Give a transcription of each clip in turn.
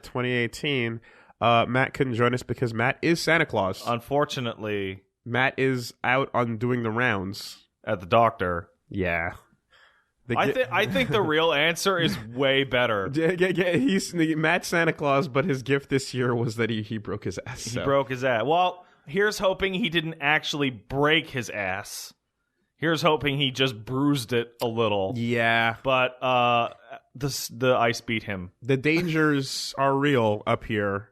2018. Matt couldn't join us because Matt is Santa Claus. Unfortunately, Matt is out on doing the rounds at the doctor. Yeah. I think the real answer is way better. He's Matt's Santa Claus, but his gift this year was that he broke his ass. He broke his ass. Well, here's hoping he didn't actually break his ass. Here's hoping he just bruised it a little. Yeah. But the ice beat him. The dangers are real up here.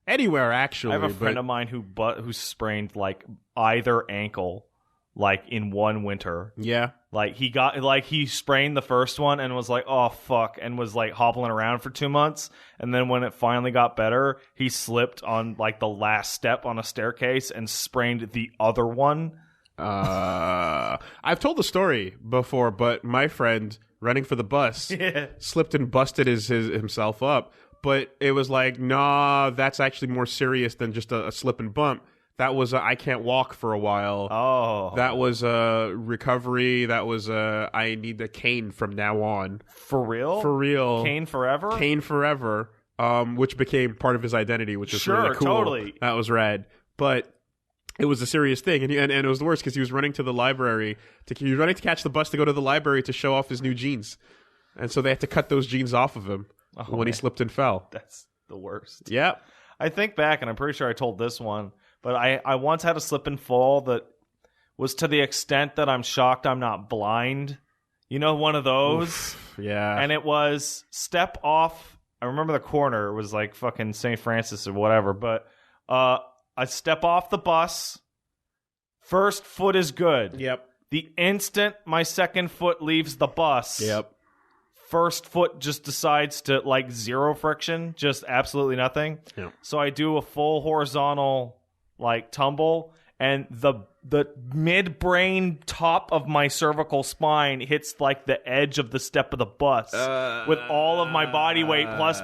Anywhere, actually. I have a friend of mine who sprained like either ankle like in one winter. Yeah. Like he sprained the first one and was like, oh fuck, and was like hobbling around for 2 months. And then when it finally got better, he slipped on like the last step on a staircase and sprained the other one. I've told the story before, but my friend running for the bus slipped and busted himself up. But it was like, nah, that's actually more serious than just a slip and bump. That was I can't walk for a while. Oh. That was a recovery. That was I need a cane from now on. For real? For real. Cane forever? Cane forever. Which became part of his identity, which is really cool. Totally. That was rad. But it was a serious thing, and it was the worst because he was running to the library. He was running to catch the bus to go to the library to show off his new jeans. And so they had to cut those jeans off of him when he slipped and fell. That's the worst. Yeah. I think back, and I'm pretty sure I told this one, but I once had a slip and fall that was to the extent that I'm shocked I'm not blind. You know, one of those? Oof, yeah. And it was step off. I remember the corner. It was like fucking St. Francis or whatever. But I step off the bus. First foot is good. Yep. The instant my second foot leaves the bus. Yep. First foot just decides to like zero friction, just absolutely nothing. Yep. So I do a full horizontal like tumble, and the midbrain top of my cervical spine hits like the edge of the step of the bus with all of my body weight plus,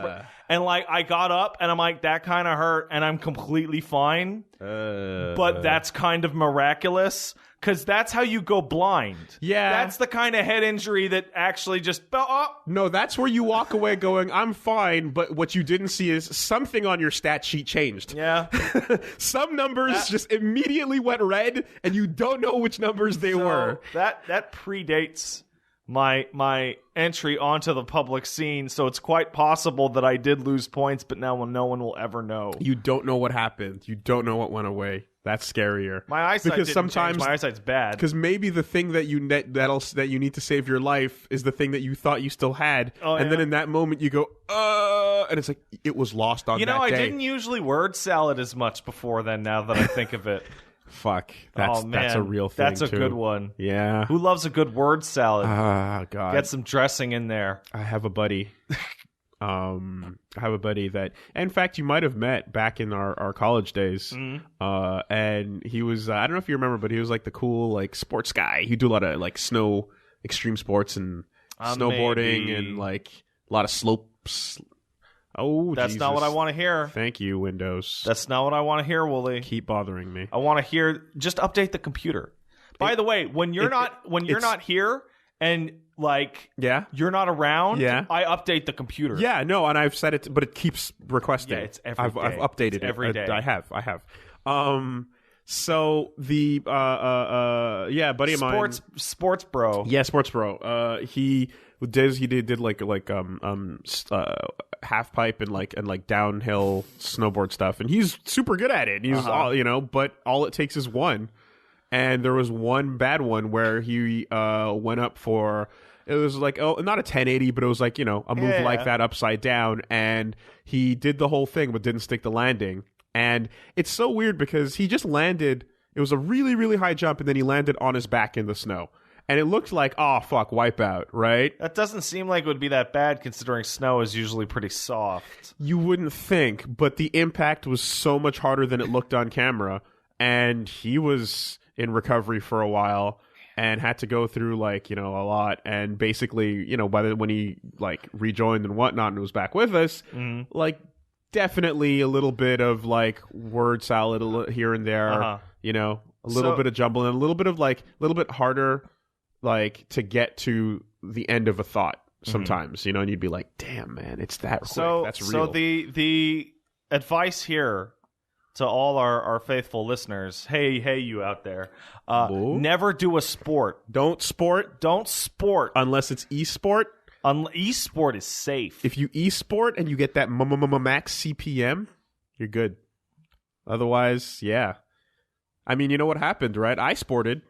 and like I got up and I'm like, that kind of hurt, and I'm completely fine. But that's kind of miraculous. Because that's how you go blind. Yeah. That's the kind of head injury that actually just... No, that's where you walk away going, I'm fine, but what you didn't see is something on your stat sheet changed. Yeah. Some numbers just immediately went red, and you don't know which numbers they were. That predates my entry onto the public scene, so it's quite possible that I did lose points, but now no one will ever know. You don't know what happened. You don't know what went away. That's scarier. My eyesight because didn't sometimes change. My eyesight's bad. Because maybe the thing that you need to save your life is the thing that you thought you still had, and then in that moment you go, and it's like it was lost on that day. I didn't usually word salad as much before then. Now that I think of it, fuck, that's a real thing. That's a too. good one. Yeah. Who loves a good word salad? Ah, God. Get some dressing in there. I have a buddy. That, in fact, you might have met back in our college days. Mm-hmm. And he was, I don't know if you remember, but he was like the cool, like, sports guy. He'd do a lot of, like, extreme sports and snowboarding and, like, a lot of slopes. Oh, that's Jesus. not what I want to hear. Thank you, Windows. That's not what I want to hear, Wooly. Keep bothering me. I want to hear, just update the computer. By the way, when you're not here and like you're not around, I update the computer. Yeah, no, and I've said it, but it keeps requesting. Yeah, it's every day. I've updated it every day. I have. So the buddy of mine, sports bro. Yeah, sports bro. He did like half pipe and like downhill snowboard stuff, and he's super good at it. He's all, but all it takes is one. And there was one bad one where he went up for, it was like, not a 1080, but it was like, a move like that upside down. And he did the whole thing, but didn't stick the landing. And it's so weird because he just landed, it was a really, really high jump, and then he landed on his back in the snow. And it looked like, oh, fuck, wipeout, right? That doesn't seem like it would be that bad considering snow is usually pretty soft. You wouldn't think, but the impact was so much harder than it looked on camera. And he was in recovery for a while and had to go through like, a lot. And basically, when he like rejoined and whatnot and was back with us, like definitely a little bit of like word salad here and there, a little bit of jumble and a little bit of like, a little bit harder, like to get to the end of a thought. sometimes, you know, and you'd be like, damn, man, it's that quick. That's real. So the advice here to all our faithful listeners, hey, you out there, never do a sport. Don't sport Unless it's e-sport. E-sport is safe. If you e-sport and you get that max CPM, you're good. Otherwise, yeah. I mean, you know what happened, right? I sported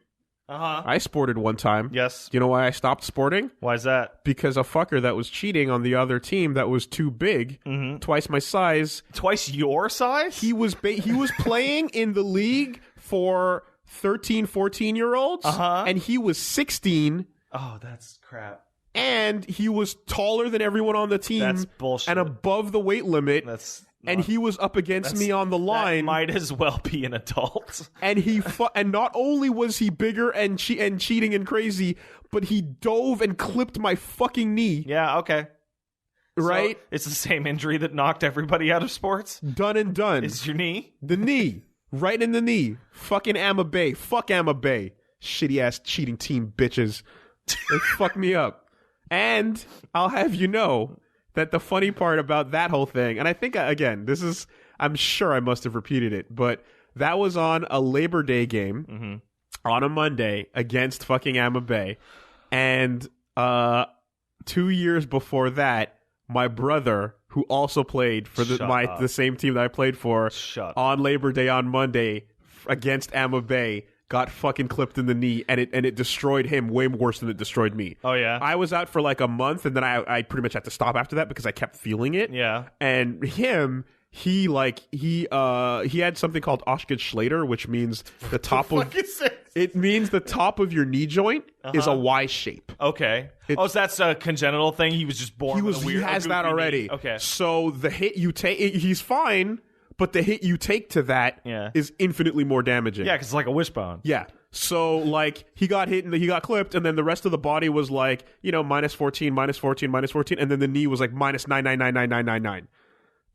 one time. Yes. Do you know why I stopped sporting? Why is that? Because a fucker that was cheating on the other team that was too big, twice my size. Twice your size? He was playing in the league for 13, 14-year-olds, and he was 16. Oh, that's crap. And he was taller than everyone on the team. That's bullshit. And above the weight limit. And he was up against me on the line. That might as well be an adult. And and not only was he bigger and cheating and crazy, but he dove and clipped my fucking knee. Yeah, okay. Right? So it's the same injury that knocked everybody out of sports? Done and done. It's your knee? The knee. Right in the knee. Fucking Bay. Fuck Bay. Shitty ass cheating team bitches. They fucked me up. And I'll have you know that the funny part about that whole thing, and I think, again, I'm sure I must have repeated it, but that was on a Labor Day game on a Monday against fucking Bay. And 2 years before that, my brother, who also played for the same team that I played for, on Labor Day on Monday against Bay, got fucking clipped in the knee, and it destroyed him way worse than it destroyed me. Oh, yeah? I was out for like a month, and then I pretty much had to stop after that because I kept feeling it. Yeah. And him, he had something called Osgood-Schlatter, which means the top of... It means the top of your knee joint is a Y shape. Okay. So that's a congenital thing? He was just born with a weird... He has that already. Knee. Okay. So the hit you take... He's fine... But the hit you take to that is infinitely more damaging. Yeah, because it's like a wishbone. Yeah. So, like, he got hit and he got clipped, and then the rest of the body was like, you know, -14, -14, -14, and then the knee was like -9999999.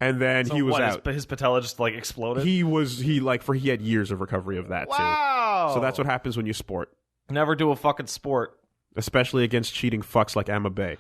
And then he was out. His patella just, like, exploded? He had years of recovery of that, too. Wow! So that's what happens when you sport. Never do a fucking sport. Especially against cheating fucks like Bay.